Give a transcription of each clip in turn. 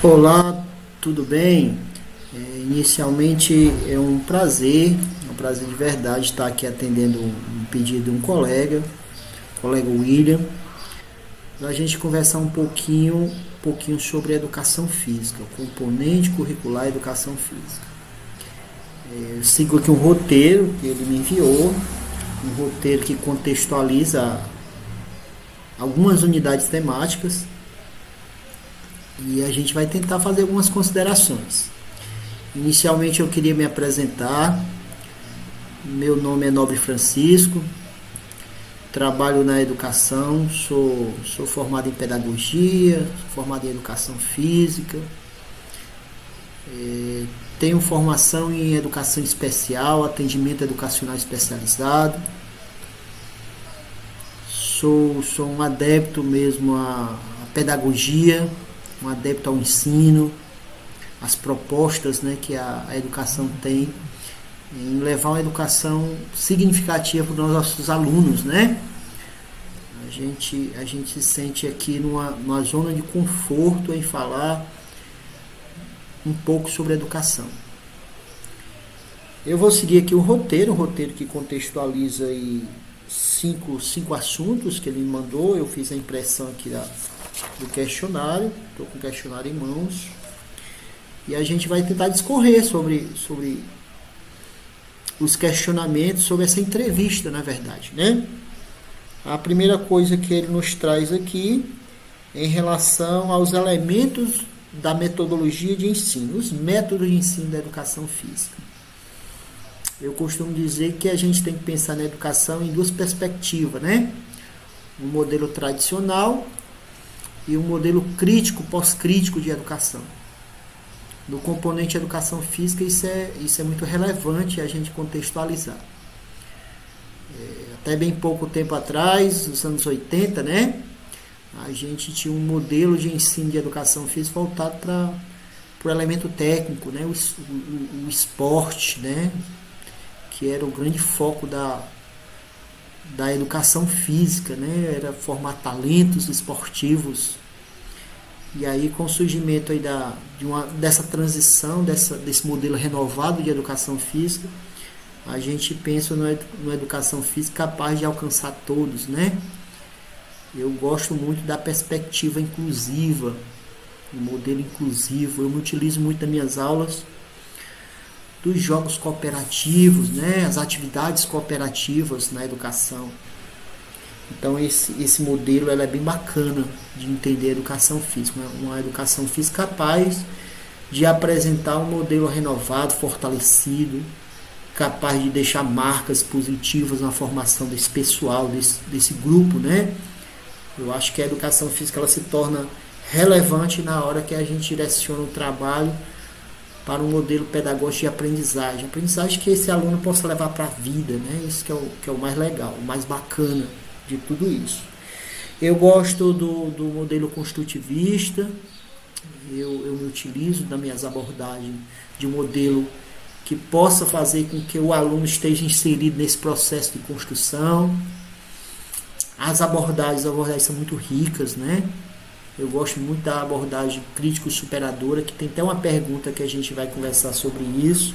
Olá, tudo bem? Inicialmente é um prazer de verdade estar aqui atendendo um pedido de um colega William, para a gente conversar um pouquinho sobre a educação física, o componente curricular educação física. Eu sigo aqui um roteiro que ele me enviou, um roteiro que contextualiza algumas unidades temáticas e a gente vai tentar fazer algumas considerações. Inicialmente eu queria me apresentar. Meu nome é Nobre Francisco, trabalho na educação, sou formado em pedagogia, sou formado em educação física, tenho formação em educação especial, atendimento educacional especializado, sou um adepto mesmo à pedagogia, um adepto ao ensino, as propostas, né, que a educação tem em levar uma educação significativa para os nossos alunos, né? A gente se sente aqui numa zona de conforto em falar um pouco sobre educação. Eu vou seguir aqui o roteiro que contextualiza aí cinco assuntos que ele me mandou. Eu fiz a impressão aqui do questionário, estou com o questionário em mãos. E a gente vai tentar discorrer sobre os questionamentos, sobre essa entrevista, na verdade, né? A primeira coisa que ele nos traz aqui em relação aos elementos da metodologia de ensino, os métodos de ensino da educação física. Eu costumo dizer que a gente tem que pensar na educação em duas perspectivas, né? Um modelo tradicional e um modelo crítico, pós-crítico de educação. No componente educação física, isso é muito relevante a gente contextualizar. Até bem pouco tempo atrás, nos anos 80, né, a gente tinha um modelo de ensino de educação física voltado para o elemento técnico, né, o esporte, né, que era o grande foco da educação física, né, era formar talentos esportivos. E aí, com o surgimento aí dessa transição, desse modelo renovado de educação física, a gente pensa numa educação física capaz de alcançar todos, né? Eu gosto muito da perspectiva inclusiva, do modelo inclusivo. Eu me utilizo muito nas minhas aulas dos jogos cooperativos, né? As atividades cooperativas na educação. Então esse modelo é bem bacana de entender a educação física, uma educação física capaz de apresentar um modelo renovado, fortalecido, capaz de deixar marcas positivas na formação desse pessoal, desse grupo, né? Eu acho que a educação física ela se torna relevante na hora que a gente direciona o trabalho para um modelo pedagógico de aprendizagem que esse aluno possa levar para a vida, né? Isso que é o mais legal, o mais bacana de tudo isso. Eu gosto do modelo construtivista, eu me utilizo nas minhas abordagens de um modelo que possa fazer com que o aluno esteja inserido nesse processo de construção. As abordagens são muito ricas, né? Eu gosto muito da abordagem crítico-superadora, que tem até uma pergunta que a gente vai conversar sobre isso.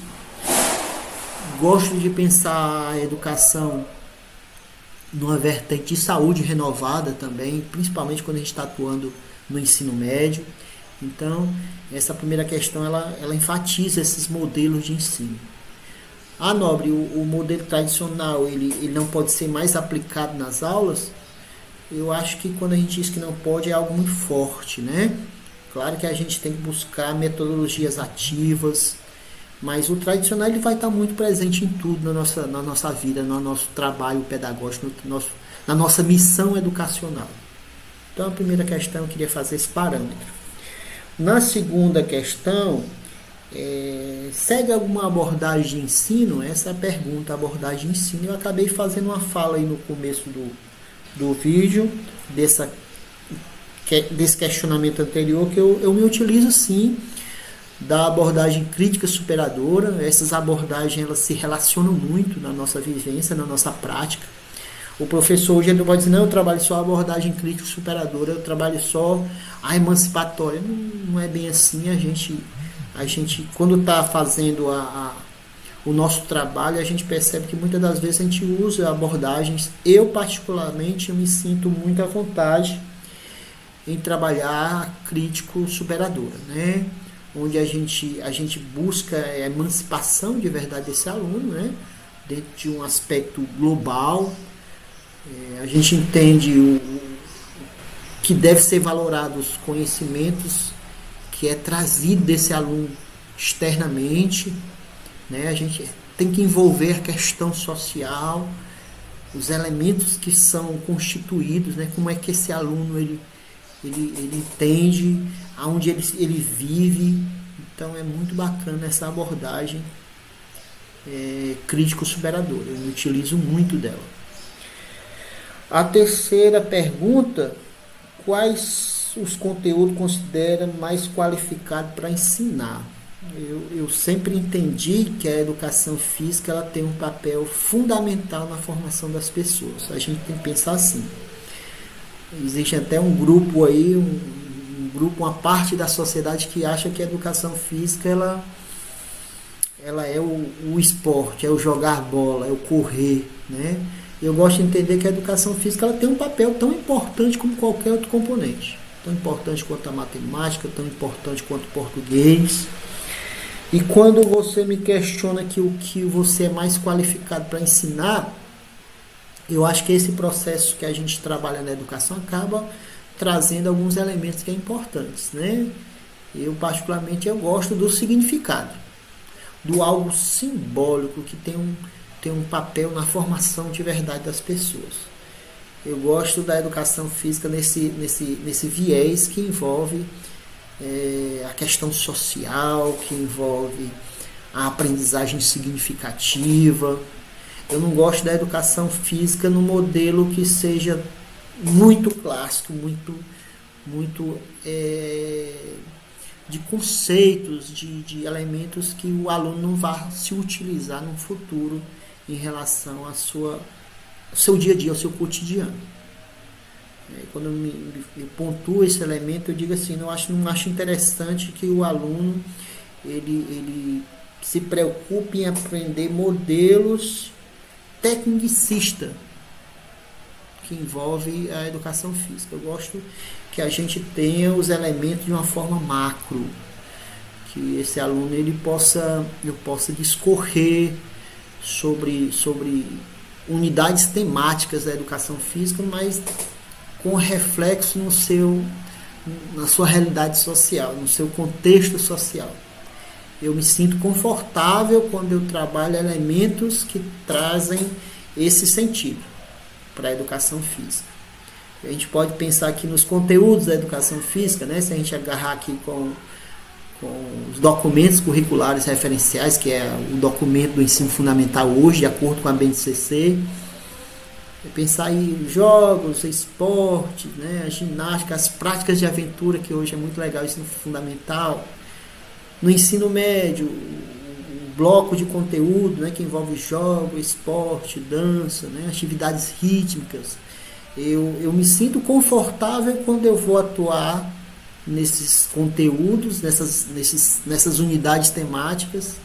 Gosto de pensar a educação numa vertente de saúde renovada também, principalmente quando a gente está atuando no ensino médio. Então, essa primeira questão, ela enfatiza esses modelos de ensino. Nobre, o modelo tradicional, ele não pode ser mais aplicado nas aulas? Eu acho que quando a gente diz que não pode, é algo muito forte, né? Claro que a gente tem que buscar metodologias ativas, mas o tradicional ele vai estar muito presente em tudo na nossa vida, no nosso trabalho pedagógico, na nossa missão educacional. Então, a primeira questão eu queria fazer esse parâmetro. Na segunda questão, segue alguma abordagem de ensino? Essa é a pergunta, abordagem de ensino. Eu acabei fazendo uma fala aí no começo do vídeo, desse questionamento anterior, que eu me utilizo sim da abordagem crítica superadora. Essas abordagens elas se relacionam muito na nossa vivência, na nossa prática. O professor hoje ele não pode dizer, não, eu trabalho só a abordagem crítica superadora, eu trabalho só a emancipatória. Não, não é bem assim. A gente quando está fazendo o nosso trabalho, a gente percebe que muitas das vezes a gente usa abordagens. Eu, particularmente, eu me sinto muito à vontade em trabalhar a crítico superadora, né? Onde a gente busca a emancipação de verdade desse aluno, né? Dentro de um aspecto global. A gente entende que deve ser valorado os conhecimentos que é trazido desse aluno externamente, né? A gente tem que envolver a questão social, os elementos que são constituídos, né? Como é que esse aluno ele entende, aonde ele vive. Então é muito bacana essa abordagem crítico-superadora. Eu utilizo muito dela. A terceira pergunta: quais os conteúdos considera mais qualificado para ensinar? Eu sempre entendi que a educação física ela tem um papel fundamental na formação das pessoas. A gente tem que pensar assim. Existe até um grupo aí, uma parte da sociedade que acha que a educação física ela é o esporte, é o jogar bola, é o correr, né? Eu gosto de entender que a educação física ela tem um papel tão importante como qualquer outro componente. Tão importante quanto a matemática, tão importante quanto o português. E quando você me questiona que o que você é mais qualificado para ensinar, eu acho que esse processo que a gente trabalha na educação acaba trazendo alguns elementos que são importantes, né? Eu, particularmente, eu gosto do significado, do algo simbólico que tem um papel na formação de verdade das pessoas. Eu gosto da educação física nesse viés que envolve a questão social, que envolve a aprendizagem significativa. Eu não gosto da educação física no modelo que seja muito clássico, muito de conceitos, de elementos que o aluno não vai se utilizar no futuro em relação ao seu dia a dia, ao seu cotidiano. Quando eu pontuo esse elemento, eu digo assim, não acho interessante que o aluno ele se preocupe em aprender modelos tecnicistas que envolve a educação física. Eu gosto que a gente tenha os elementos de uma forma macro, que esse aluno eu possa discorrer sobre unidades temáticas da educação física, mas com reflexo na sua realidade social, no seu contexto social. Eu me sinto confortável quando eu trabalho elementos que trazem esse sentido para a educação física. A gente pode pensar aqui nos conteúdos da educação física, né? Se a gente agarrar aqui com os documentos curriculares referenciais, que é o documento do ensino fundamental hoje, de acordo com a BNCC, pensar em jogos, esporte, né? A ginástica, as práticas de aventura, que hoje é muito legal, ensino fundamental. No ensino médio, o bloco de conteúdo, né, que envolve jogo, esporte, dança, né, atividades rítmicas. Eu me sinto confortável quando eu vou atuar nesses conteúdos, nessas unidades temáticas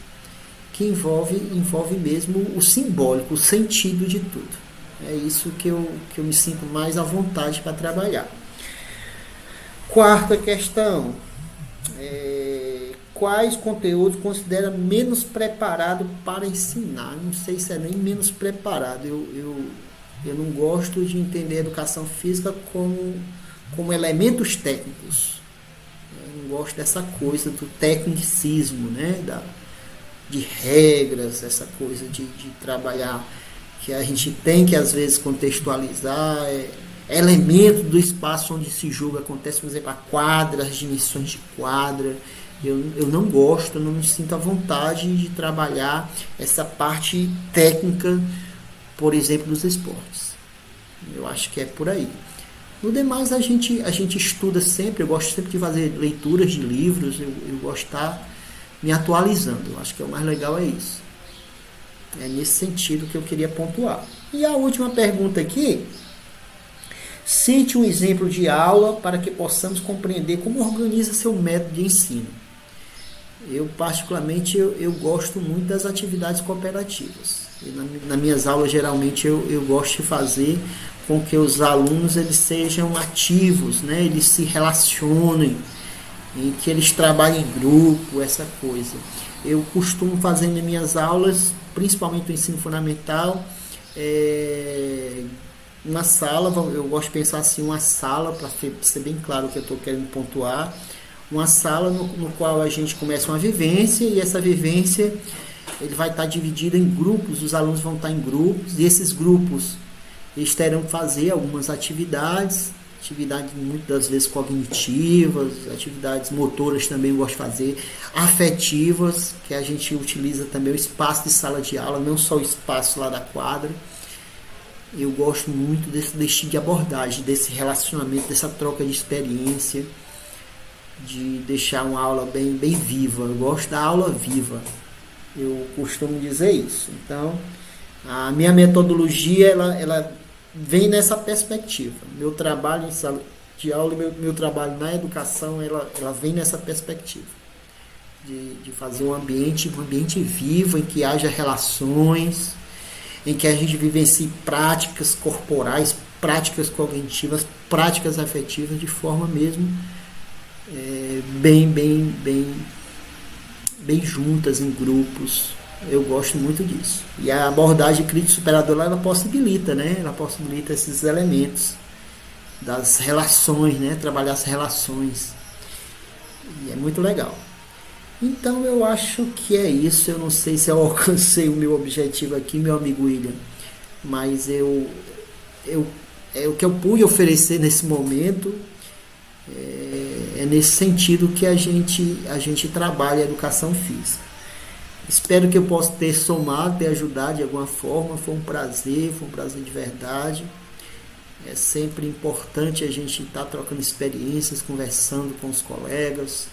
que envolve mesmo o simbólico, o sentido de tudo. É isso que eu me sinto mais à vontade para trabalhar. Quarta questão. Quais conteúdos considera menos preparado para ensinar? Não sei se é nem menos preparado. Eu não gosto de entender a educação física como elementos técnicos. Eu não gosto dessa coisa do tecnicismo, né? De regras, essa coisa de trabalhar, que a gente tem que às vezes contextualizar elementos do espaço onde se julga. Acontece, por exemplo, a quadra, as dimensões de quadra. Eu não gosto, eu não me sinto à vontade de trabalhar essa parte técnica, por exemplo, dos esportes. Eu acho que é por aí. No demais, a gente estuda sempre. Eu gosto sempre de fazer leituras de livros. Eu gosto de estar me atualizando. Eu acho que o mais legal é isso. É nesse sentido que eu queria pontuar. E a última pergunta aqui: cite um exemplo de aula para que possamos compreender como organiza seu método de ensino. Eu, particularmente, eu gosto muito das atividades cooperativas. E nas minhas aulas, geralmente, eu gosto de fazer com que os alunos eles sejam ativos, né? Eles se relacionem, em que eles trabalhem em grupo, essa coisa. Eu costumo fazer nas minhas aulas, principalmente no ensino fundamental, uma sala, eu gosto de pensar assim, uma sala, para ser bem claro o que eu estou querendo pontuar, uma sala no qual a gente começa uma vivência, e essa vivência ele vai estar dividido em grupos, os alunos vão estar em grupos, e esses grupos eles terão que fazer algumas atividades muitas das vezes cognitivas, atividades motoras também eu gosto de fazer, afetivas, que a gente utiliza também o espaço de sala de aula, não só o espaço lá da quadra. Eu gosto muito desse tipo de abordagem, desse relacionamento, dessa troca de experiência, de deixar uma aula bem viva. Eu gosto da aula viva, eu costumo dizer isso. Então, a minha metodologia, ela vem nessa perspectiva. Meu trabalho em sala de aula e meu trabalho na educação, ela vem nessa perspectiva. De fazer um ambiente vivo, em que haja relações, em que a gente vivencie práticas corporais, práticas cognitivas, práticas afetivas, de forma mesmo bem juntas, em grupos. Eu gosto muito disso. E a abordagem crítica superadora, ela possibilita, né? Ela possibilita esses elementos das relações, né? Trabalhar as relações. E é muito legal. Então eu acho que é isso. Eu não sei se eu alcancei o meu objetivo aqui, meu amigo William, mas o que eu pude oferecer nesse momento é nesse sentido que a gente trabalha a educação física. Espero que eu possa ter somado, ter ajudado de alguma forma. Foi um prazer de verdade. É sempre importante a gente estar trocando experiências, conversando com os colegas.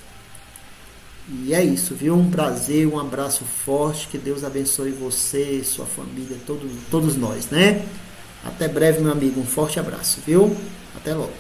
E é isso, viu? Um prazer, um abraço forte. Que Deus abençoe você, sua família, todos nós, né? Até breve, meu amigo. Um forte abraço, viu? Até logo.